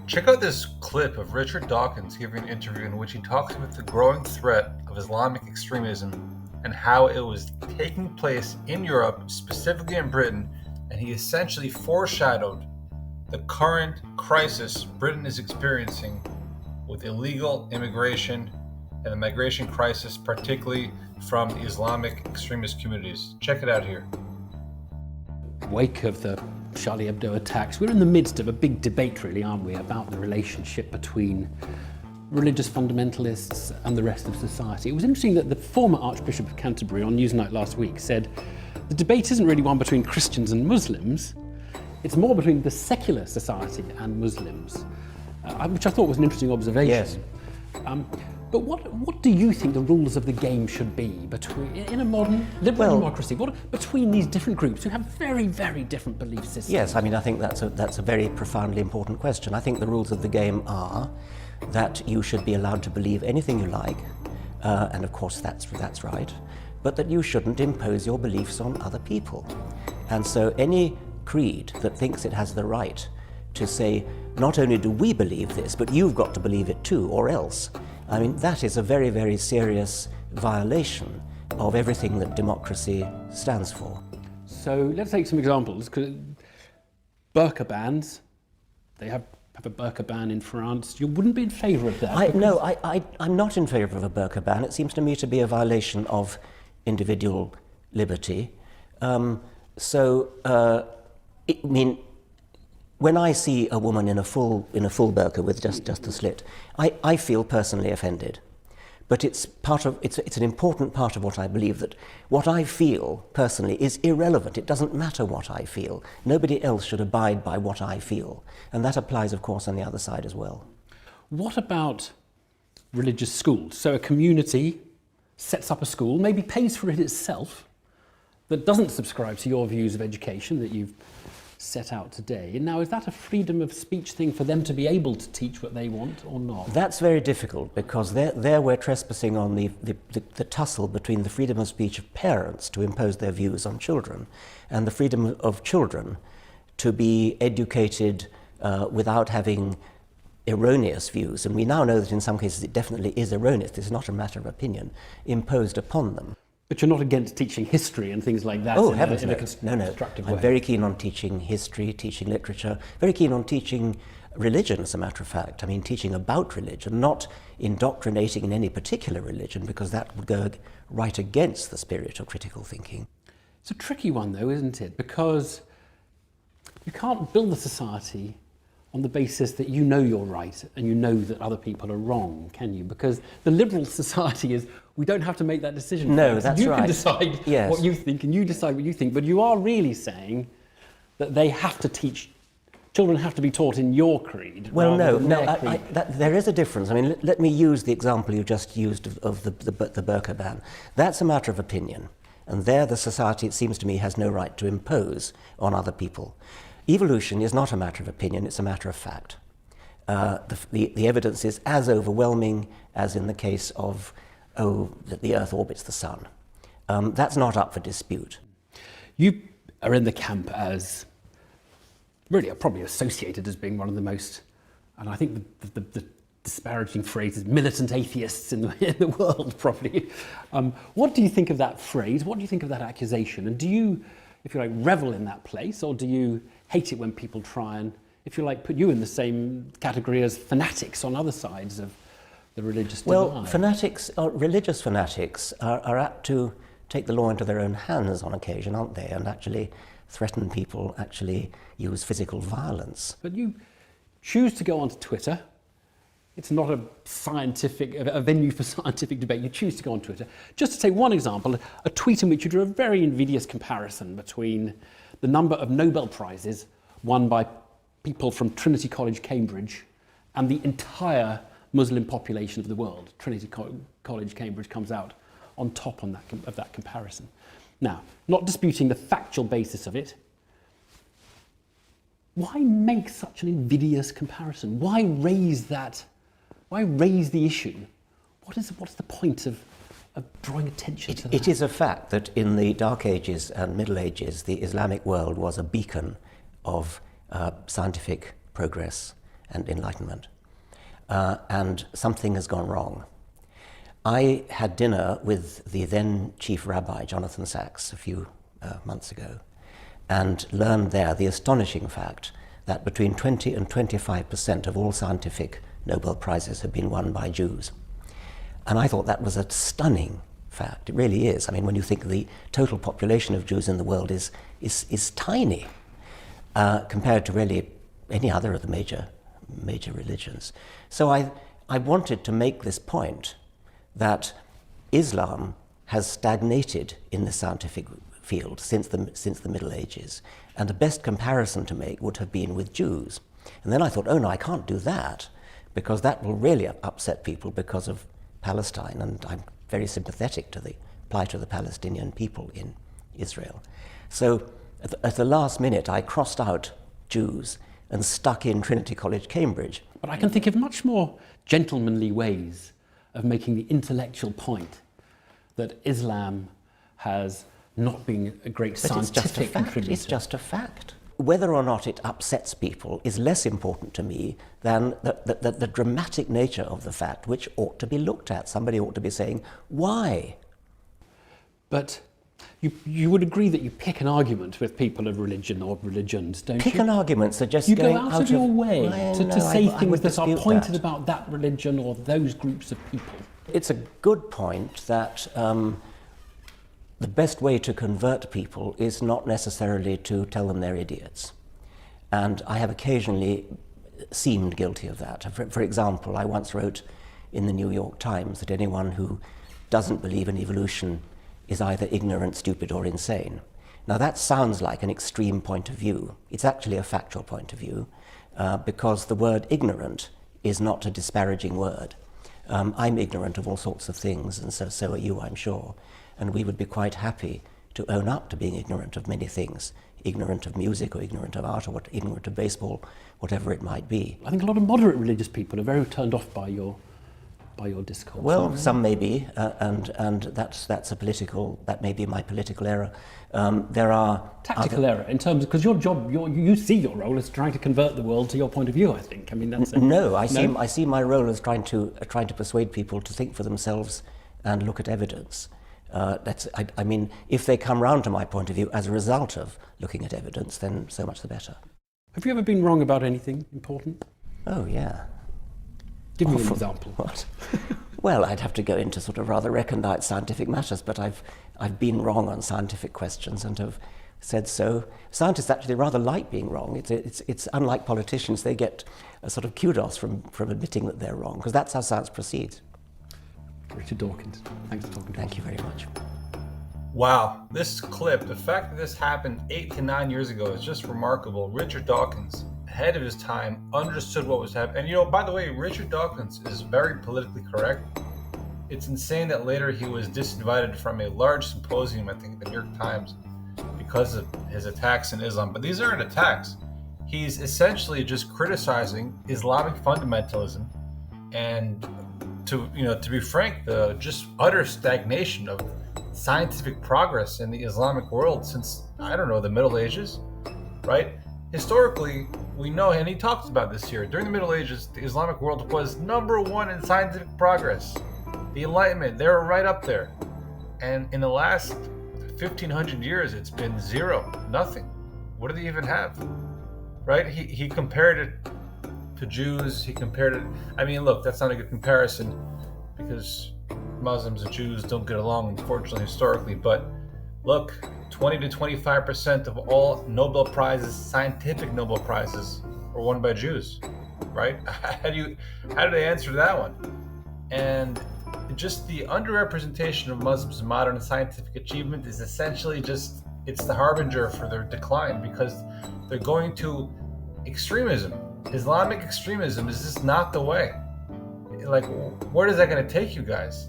Check out this clip of Richard Dawkins giving an interview in which he talks about the growing threat of Islamic extremism and how it was taking place in Europe, specifically in Britain, and he essentially foreshadowed the current crisis Britain is experiencing with illegal immigration and the migration crisis, particularly from the Islamic extremist communities. Check it out here. Wake of the Charlie Hebdo attacks, we're in the midst of a big debate, really, aren't we, about the relationship between religious fundamentalists and the rest of society. It was interesting that the former Archbishop of Canterbury on Newsnight last week said the debate isn't really one between Christians and Muslims, it's more between the secular society and Muslims, which I thought was an interesting observation. Yes. But what do you think the rules of the game should be in a modern liberal democracy? Between these different groups who have very, very different belief systems? Yes, I mean, I think that's a very profoundly important question. I think the rules of the game are that you should be allowed to believe anything you like, and of course that's right, but that you shouldn't impose your beliefs on other people. And so any creed that thinks it has the right to say, not only do we believe this, but you've got to believe it too, or else, I mean, that is a very, very serious violation of everything that democracy stands for. So let's take some examples. Burqa bans, they have a burqa ban in France. You wouldn't be in favour of that? No, I'm not in favour of a burqa ban. It seems to me to be a violation of individual liberty. I mean, when I see a woman in a full burqa with just a slit, I feel personally offended. But it's an important part of what I believe, that what I feel personally is irrelevant. It doesn't matter what I feel. Nobody else should abide by what I feel. And that applies, of course, on the other side as well. What about religious schools? So a community sets up a school, maybe pays for it itself, that doesn't subscribe to your views of education that you've set out today. And now, is that a freedom of speech thing for them to be able to teach what they want or not? That's very difficult, because there we're trespassing on the tussle between the freedom of speech of parents to impose their views on children and the freedom of children to be educated without having erroneous views. And we now know that in some cases it definitely is erroneous. This is not a matter of opinion imposed upon them. But you're not against teaching history and things like that in a constructive way? I'm very keen on teaching history, teaching literature, very keen on teaching religion, as a matter of fact. I mean, teaching about religion, not indoctrinating in any particular religion, because that would go right against the spirit of critical thinking. It's a tricky one, though, isn't it? Because you can't build a society on the basis that you know you're right and you know that other people are wrong, can you? Because the liberal society is, we don't have to make that decision. No, that's right. You can decide what you think, and you decide what you think, but you are really saying that they have to teach, children have to be taught in your creed. Well, there is a difference. I mean, let me use the example you just used of the burqa ban. That's a matter of opinion, and there the society, it seems to me, has no right to impose on other people. Evolution is not a matter of opinion, it's a matter of fact. The evidence is as overwhelming as in the case of, that the Earth orbits the Sun. That's not up for dispute. You are in the camp as, really are probably associated as being one of the most, and I think the disparaging phrase is militant atheists in the world, probably. What do you think of that phrase? What do you think of that accusation? And do you, if you like, revel in that place, or do you hate it when people try and, if you like, put you in the same category as fanatics on other sides of the religious divide? Well, religious fanatics are apt to take the law into their own hands on occasion, aren't they? And actually threaten people, actually use physical violence. But you choose to go onto Twitter. It's not a venue for scientific debate. You choose to go on Twitter. Just to take one example, a tweet in which you drew a very invidious comparison between the number of Nobel Prizes won by people from Trinity College, Cambridge, and the entire Muslim population of the world. Trinity College, Cambridge comes out on top of that comparison. Now, not disputing the factual basis of it, why make such an invidious comparison? Why raise that? Why raise the issue? What's the point of drawing attention to that? It is a fact that in the Dark Ages and Middle Ages, the Islamic world was a beacon of scientific progress and Enlightenment. And something has gone wrong. I had dinner with the then chief rabbi, Jonathan Sachs, a few months ago, and learned there the astonishing fact that between 20 and 25% of all scientific Nobel Prizes have been won by Jews. And I thought that was a stunning fact. It really is. I mean, when you think the total population of Jews in the world is tiny compared to really any other of the major religions. So I wanted to make this point that Islam has stagnated in the scientific field since the Middle Ages, and the best comparison to make would have been with Jews. And then I thought, oh no, I can't do that, because that will really upset people because of Palestine, and I'm very sympathetic to the plight of the Palestinian people in Israel. So at the last minute, I crossed out Jews and stuck in Trinity College, Cambridge. But I can think of much more gentlemanly ways of making the intellectual point that Islam has not been a great scientific contributor. It's just a fact. Whether or not it upsets people is less important to me than the dramatic nature of the fact, which ought to be looked at. Somebody ought to be saying, why? But you would agree that you pick an argument with people of religion or religions, don't you? Pick an argument, so just you going go out of your way to say things that are pointed that. about that religion or those groups of people. It's a good point that the best way to convert people is not necessarily to tell them they're idiots. And I have occasionally seemed guilty of that. For example, I once wrote in the New York Times that anyone who doesn't believe in evolution is either ignorant, stupid, or insane. Now that sounds like an extreme point of view. It's actually a factual point of view, because the word ignorant is not a disparaging word. I'm ignorant of all sorts of things, and so are you, I'm sure. And we would be quite happy to own up to being ignorant of many things, ignorant of music or ignorant of art or ignorant of baseball, whatever it might be. I think a lot of moderate religious people are very turned off by your discourse. Well, some may be, and that's a political, that may be my political error. There are tactical error in terms of, because your job, you see your role as trying to convert the world to your point of view. I think. I mean, that's I see my role as trying to persuade people to think for themselves and look at evidence. I mean, if they come round to my point of view as a result of looking at evidence, then so much the better. Have you ever been wrong about anything important? Oh, yeah. Give me an example. What? Well, I'd have to go into sort of rather recondite scientific matters, but I've been wrong on scientific questions and have said so. Scientists actually rather like being wrong. It's unlike politicians; they get a sort of kudos from admitting that they're wrong, because that's how science proceeds. Richard Dawkins, thanks for talking to us. Thank you very much. Wow, this clip, the fact that this happened 8 to 9 years ago is just remarkable. Richard Dawkins, ahead of his time, understood what was happening. And you know, by the way, Richard Dawkins is very politically correct. It's insane that later he was disinvited from a large symposium, I think the New York Times, because of his attacks in Islam. But these aren't attacks. He's essentially just criticizing Islamic fundamentalism and, to be frank, the just utter stagnation of scientific progress in the Islamic world since, I don't know, the Middle Ages, right? Historically, we know, and he talks about this here, during the Middle Ages, the Islamic world was number one in scientific progress. The Enlightenment, they were right up there. And in the last 1,500 years, it's been zero, nothing. What do they even have? Right? He compared it to Jews. He compared it, I mean, look, that's not a good comparison because Muslims and Jews don't get along, unfortunately, historically. But look, 20 to 25% of all Nobel Prizes, scientific Nobel Prizes, were won by Jews, right? How do they answer that one? And just the underrepresentation of Muslims in modern scientific achievement is essentially just, it's the harbinger for their decline, because they're going to extremism. Islamic extremism is just not the way. Like, where is that going to take you guys?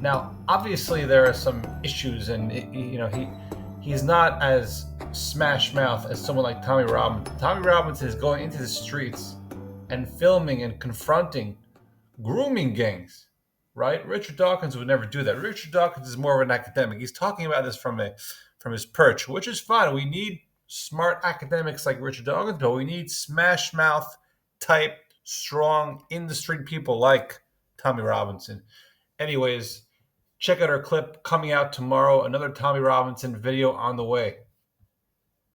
Now, obviously, there are some issues, and he's not as smash mouth as someone like Tommy Robinson. Tommy Robinson is going into the streets and filming and confronting grooming gangs, right? Richard Dawkins would never do that. Richard Dawkins is more of an academic. He's talking about this from his perch, which is fine. We need smart academics like Richard Dawkins, but we need smash mouth type, strong, in the street people like Tommy Robinson. Anyways, check out our clip coming out tomorrow. Another Tommy Robinson video on the way.